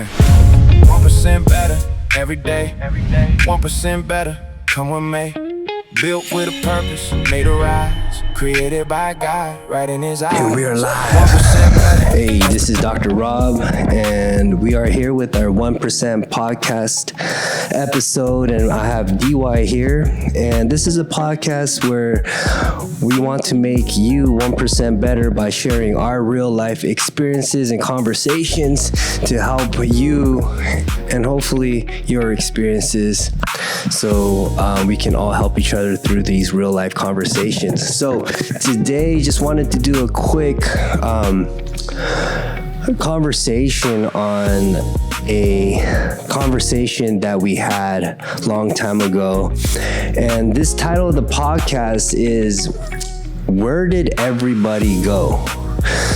1% better every day. 1% better, come with me. Built with a purpose, made to rise. Created by God, right in his eyes. And we are live. 1% better. Hey, this is Dr. Rob, and we are here with our 1% podcast episode, and I have DY here, and this is a podcast where we want to make you 1% better by sharing our real life experiences and conversations to help you and hopefully your experiences, so we can all help each other through these real life conversations. So today, just wanted to do a quick conversation on a conversation that we had a long time ago. And this title of the podcast is, Where Did Everybody Go?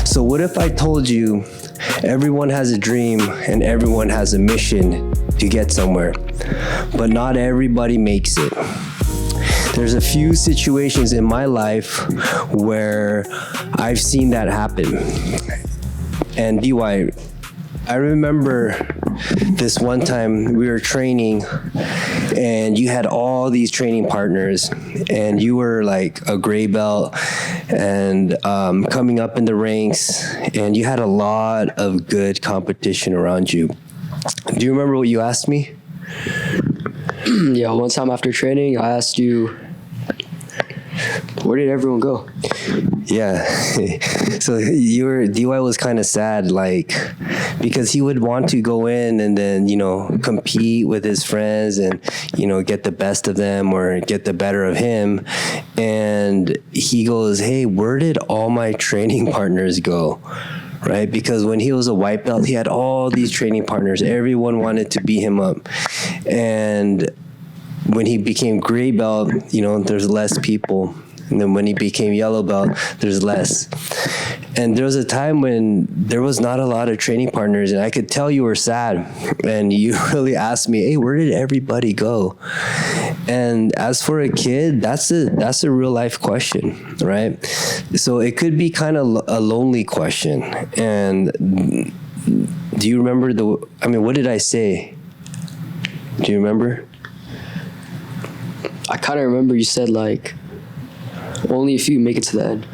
So what if I told you everyone has a dream and everyone has a mission to get somewhere, but not everybody makes it? There's a few situations in my life where I've seen that happen. And DY, I remember this one time we were training and you had all these training partners and you were like a gray belt and coming up in the ranks, and you had a lot of good competition around you. Do you remember what you asked me? Yeah, one time after training, I asked you, where did everyone go? Yeah. So DY was kind of sad, like, because he would want to go in and then, compete with his friends and, get the best of them or get the better of him. And he goes, hey, where did all my training partners go? Right? Because when he was a white belt, he had all these training partners. Everyone wanted to beat him up. And when he became gray belt, there's less people. And then when he became yellow belt, there's less. And there was a time when there was not a lot of training partners, and I could tell you were sad. And you really asked me, hey, where did everybody go? And as for a kid, that's a real life question, right? So it could be kind of a lonely question. And do you remember what did I say? Do you remember? I kind of remember you said, like, only a few make it to the end.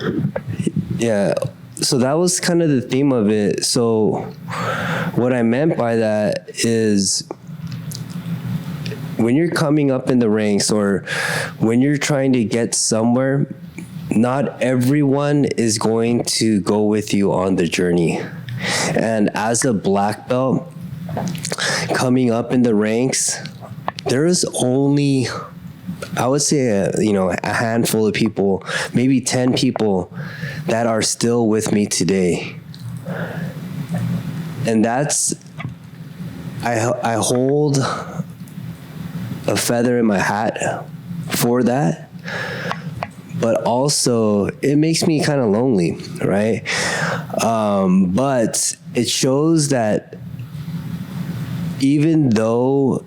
Yeah. So that was kind of the theme of it. So what I meant by that is, when you're coming up in the ranks or when you're trying to get somewhere, not everyone is going to go with you on the journey. And as a black belt coming up in the ranks, there is only, I would say, a handful of people, maybe 10 people that are still with me today. And that's, I hold a feather in my hat for that, but also it makes me kind of lonely, right? But it shows that even though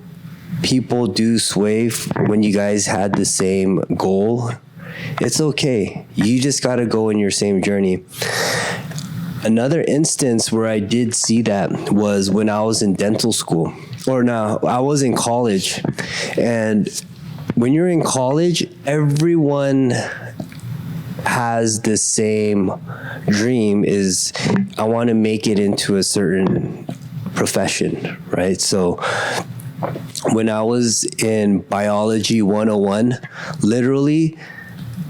people do sway when you guys had the same goal, it's okay. You just got to go in your same journey. Another instance where I did see that was when I was in dental school. I was in college. And when you're in college, everyone has the same dream, is I want to make it into a certain profession, right? So when I was in biology 101, literally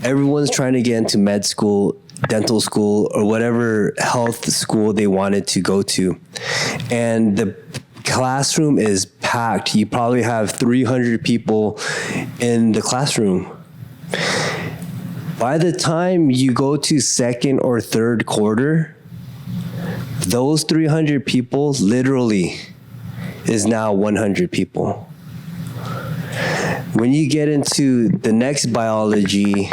everyone's trying to get into med school, dental school, or whatever health school they wanted to go to. And the classroom is packed. You probably have 300 people in the classroom. By the time you go to second or third quarter, those 300 people literally is now 100 people. When you get into the next biology,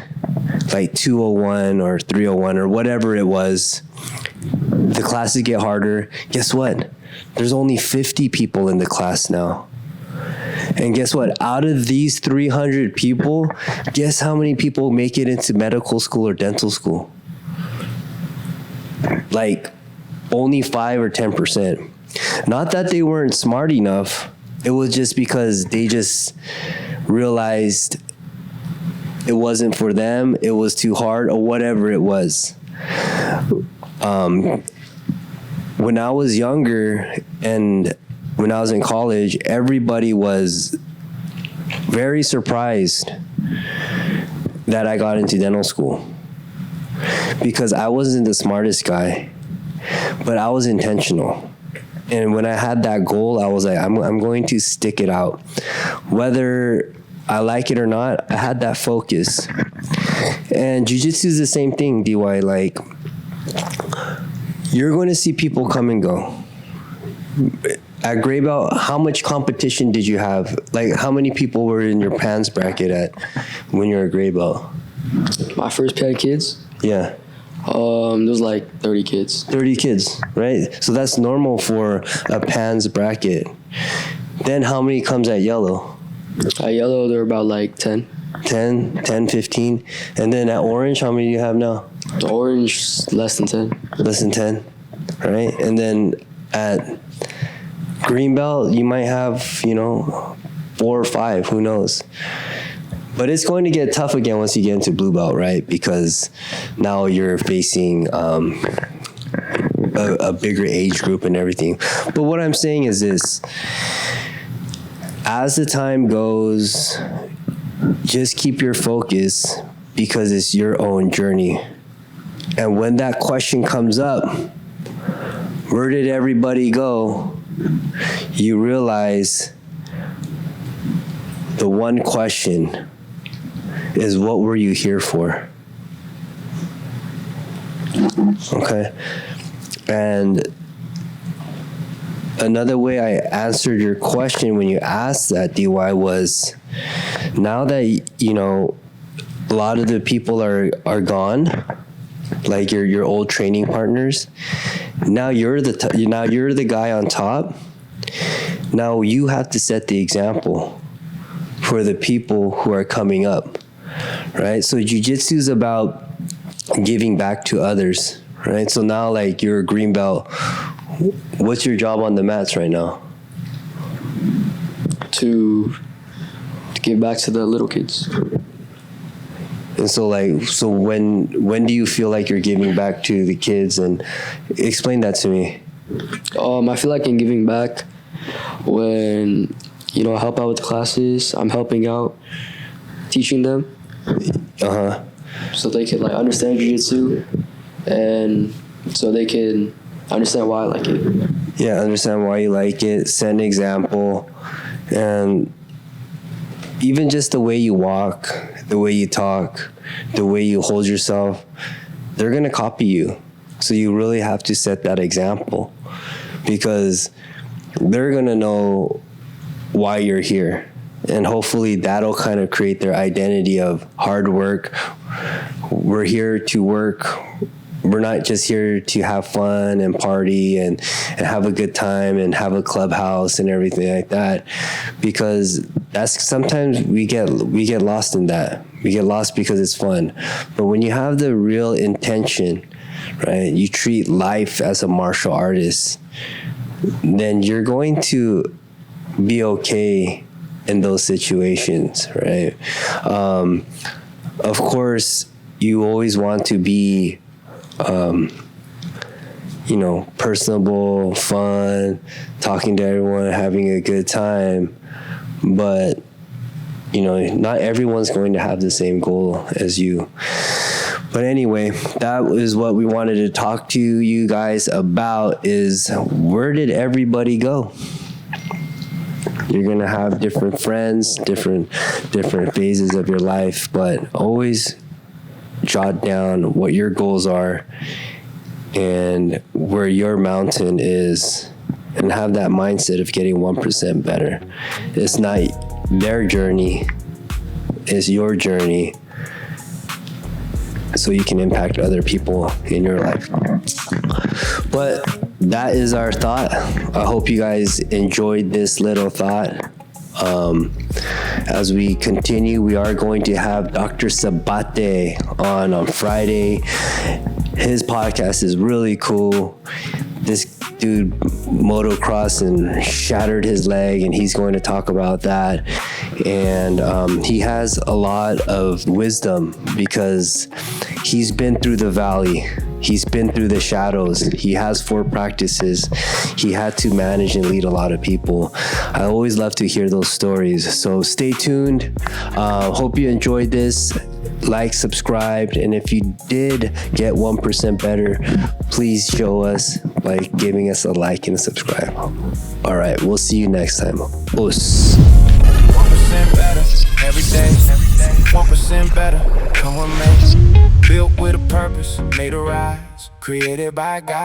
like 201 or 301 or whatever it was, the classes get harder. Guess what? There's only 50 people in the class now. And guess what? Out of these 300 people, guess how many people make it into medical school or dental school? Like only 5 or 10%. Not that they weren't smart enough. It was just because they just realized it wasn't for them. It was too hard or whatever it was. When I was younger and when I was in college, everybody was very surprised that I got into dental school because I wasn't the smartest guy, but I was intentional. And when I had that goal, I was like, I'm going to stick it out. Whether I like it or not, I had that focus. And jiu-jitsu is the same thing, DY. Like, you're going to see people come and go. At gray belt, how much competition did you have? Like, how many people were in your PANS bracket at when you were a gray belt? My first pair of kids? Yeah. There was like 30 kids. 30 kids, right? So that's normal for a PANS bracket. Then how many comes at yellow? At yellow, there were about like 10. 10, 15. And then at orange, how many do you have now? The orange, less than 10. Less than 10, right? And then at green belt, you might have, 4 or 5, who knows? But it's going to get tough again once you get into blue belt, right? Because now you're facing a bigger age group and everything. But what I'm saying is this: as the time goes, just keep your focus because it's your own journey. And when that question comes up, where did everybody go? You realize the one question is, what were you here for? Okay. And another way I answered your question when you asked that, DY, was now that, a lot of the people are gone, like your old training partners, now you're the guy on top. Now you have to set the example for the people who are coming up, right? So jiu-jitsu is about giving back to others, right? So now, like, you're a green belt. What's your job on the mats right now? To give back to the little kids. And so, when do you feel like you're giving back to the kids? And explain that to me. I feel like I'm giving back when, I help out with the classes. I'm helping out, teaching them. Uh-huh. So they can, understand jiu-jitsu, and so they can understand why I like it. Yeah, understand why you like it, set an example, and even just the way you walk, the way you talk, the way you hold yourself, they're going to copy you. So you really have to set that example because they're going to know why you're here. And hopefully that'll kind of create their identity of hard work. We're here to work. We're not just here to have fun and party and have a good time and have a clubhouse and everything like that. Because that's sometimes we get lost in that. We get lost because it's fun. But when you have the real intention, right, you treat life as a martial artist, then you're going to be okay in those situations, right? Of course, you always want to be, personable, fun, talking to everyone, having a good time. But, not everyone's going to have the same goal as you. But anyway, that is what we wanted to talk to you guys about, is where did everybody go? You're going to have different friends, different phases of your life, but always jot down what your goals are and where your mountain is, and have that mindset of getting 1% better. It's not their journey, it's your journey, so you can impact other people in your life. But that is our thought. I hope you guys enjoyed this little thought. As we continue, we are going to have Dr. Sabate on Friday. His podcast is really cool. this dude motocrossed and shattered his leg, and he's going to talk about that. And he has a lot of wisdom because he's been through the valley. He's been through the shadows. He has 4 practices. He had to manage and lead a lot of people. I always love to hear those stories. So stay tuned. Hope you enjoyed this. Like, subscribed, and if you did get 1% better, please show us by giving us a like and a subscribe. All right, we'll see you next time. Us. 1% better every day. 1% better. Come with me. Built with a purpose, made to rise. Created by God.